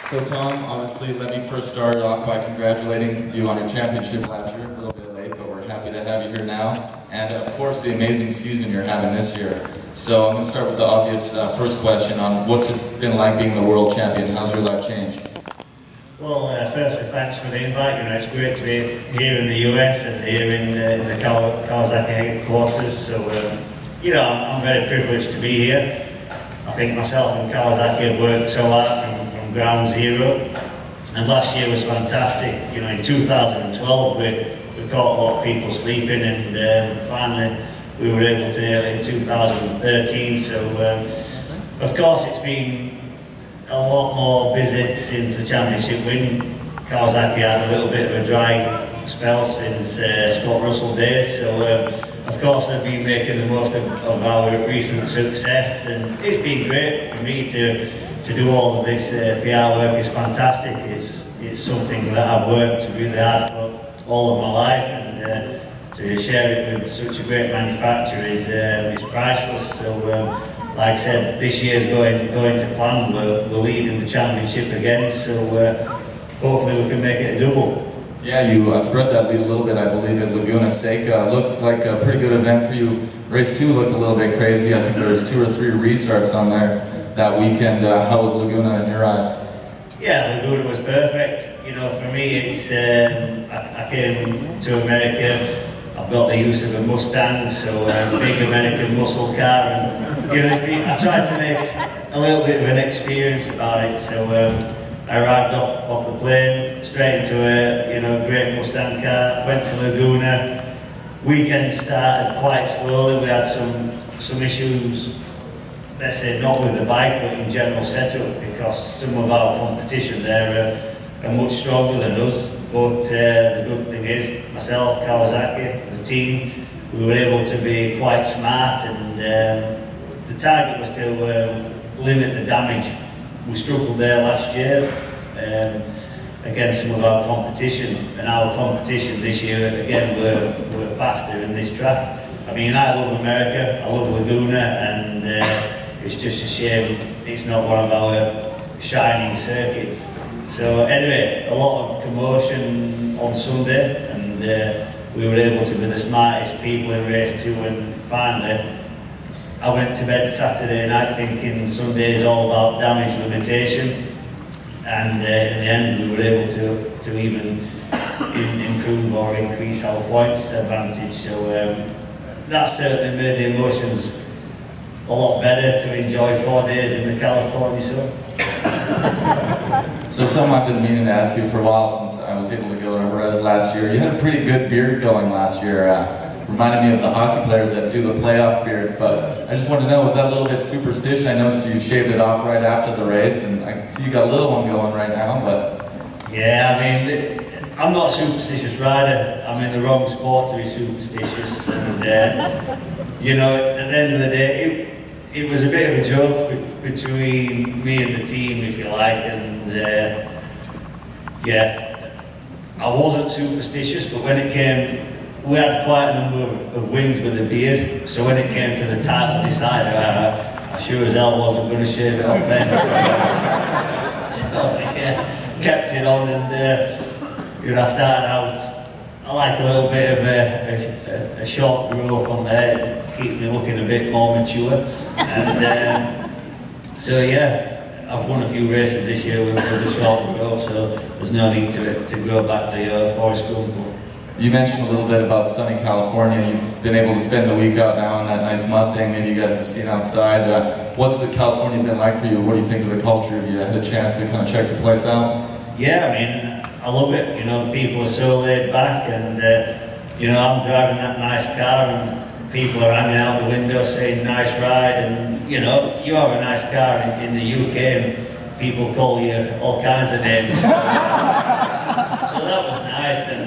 So Tom, obviously let me first start off by congratulating you on your championship last year. A little bit late, but we're happy to have you here now. And of course the amazing season you're having this year. So I'm going to start with the obvious first question on what's it been like being the world champion? How's your life changed? Well, firstly, thanks for the invite. You know, it's great to be here in the US and here in the Kawasaki headquarters. So, you know, I'm very privileged to be here. I think myself and Kawasaki have worked so hard from ground zero, and last year was fantastic. You know, in 2012 we caught a lot of people sleeping, and finally we were able to nail it in 2013. So, of course, it's been a lot more busy since the championship win. Kawasaki had a little bit of a dry spell since Scott Russell days, so of course they've been making the most of our recent success, and it's been great for me to do all of this PR work. Is fantastic. It's something that I've worked really hard for all of my life, and to share it with such a great manufacturer is priceless. So, like I said, this year's going to plan. We're leading the championship again, so hopefully we can make it a double. Yeah, you spread that lead a little bit, I believe, at Laguna Seca. Looked like a pretty good event for you. Race 2 looked a little bit crazy. I think there was 2 or 3 restarts on there that weekend. How was Laguna in your eyes? Yeah, Laguna was perfect. You know, for me, it's I came to America. I've got the use of a Mustang, so a big American muscle car, and you know, I tried to make a little bit of an experience about it. So I arrived off the plane, straight into a great Mustang car, went to Laguna. Weekend started quite slowly. We had some issues, let's say not with the bike, but in general setup, because some of our competition there are much stronger than us. But the good thing is, myself, Kawasaki, the team, we were able to be quite smart, and the target was to limit the damage. We struggled there last year against some of our competition, and our competition this year, again, we're faster in this track. I mean, I love America, I love Laguna, and it's just a shame it's not one of our shining circuits. So anyway, a lot of commotion on Sunday, and we were able to be the smartest people in race 2, and finally I went to bed Saturday night thinking Sunday is all about damage limitation, and in the end we were able to even improve or increase our points advantage. So that certainly made the emotions a lot better to enjoy 4 days in the California sun. So something I've been meaning to ask you for a while, since I was able to go to Jerez last year. You had a pretty good beard going last year. Reminded me of the hockey players that do the playoff beards, but I just want to know, was that a little bit superstition? I noticed you shaved it off right after the race, and I can see you got a little one going right now, but... Yeah, I mean, I'm not a superstitious rider. I'm in the wrong sport to be superstitious, and you know, at the end of the day, it was a bit of a joke between me and the team, if you like, and yeah, I wasn't superstitious, but when it came, we had quite a number of wins with the beard, so when it came to the title decider, I sure as hell wasn't going to shave it off then. So yeah, kept it on, and you know, I started out, I like a little bit of a short growth on there, keep me looking a bit more mature, and so yeah, I've won a few races this year with a short growth, so there's no need to grow back the Forest Gump. You mentioned a little bit about sunny California. You've been able to spend the week out now in that nice Mustang. Maybe you guys have seen outside. What's the California been like for you? What do you think of the culture? Have you had a chance to kind of check the place out? Yeah, I mean, I love it. You know, the people are so laid back, and you know, I'm driving that nice car, and people are hanging out the window saying "nice ride," and you know, you have a nice car in the UK, and people call you all kinds of names. So that was nice, and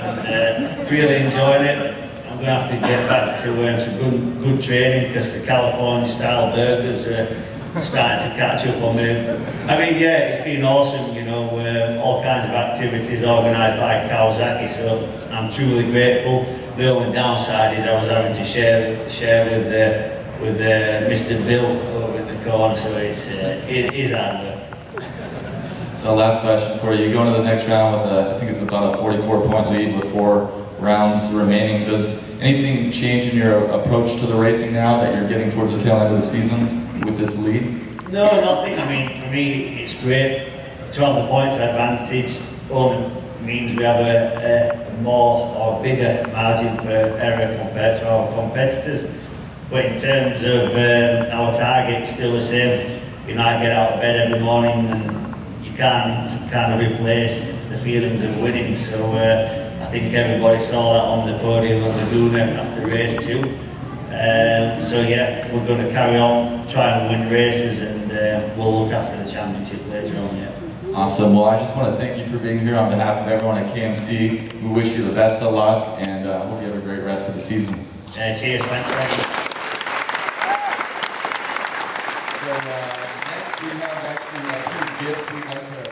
really enjoying it. I'm going to have to get back to some good training, because the California style burgers are starting to catch up on me. I mean, yeah, it's been awesome, you know, all kinds of activities organised by Kawasaki, so I'm truly grateful. The only downside is I was having to share with Mr. Bill over in the corner, so it is hard work. So last question for you. Going to the next round with I think it's about a 44-point lead with 4 rounds remaining. Does anything change in your approach to the racing now that you're getting towards the tail end of the season with this lead? No, nothing. I mean, for me, it's great. 12 points advantage only means we have a more or bigger margin for error compared to our competitors. But in terms of our target, it's still the same. You know, I get out of bed every morning and you can't kind of replace the feelings of winning. So I think everybody saw that on the podium at Laguna after race 2. So yeah, we're going to carry on, try and win races, and we'll look after the championship later on. Yeah. Awesome. Well, I just want to thank you for being here on behalf of everyone at KMC. We wish you the best of luck, and hope you have a great rest of the season. Cheers. Thanks very much. So next we have actually 2 gifts we'd like to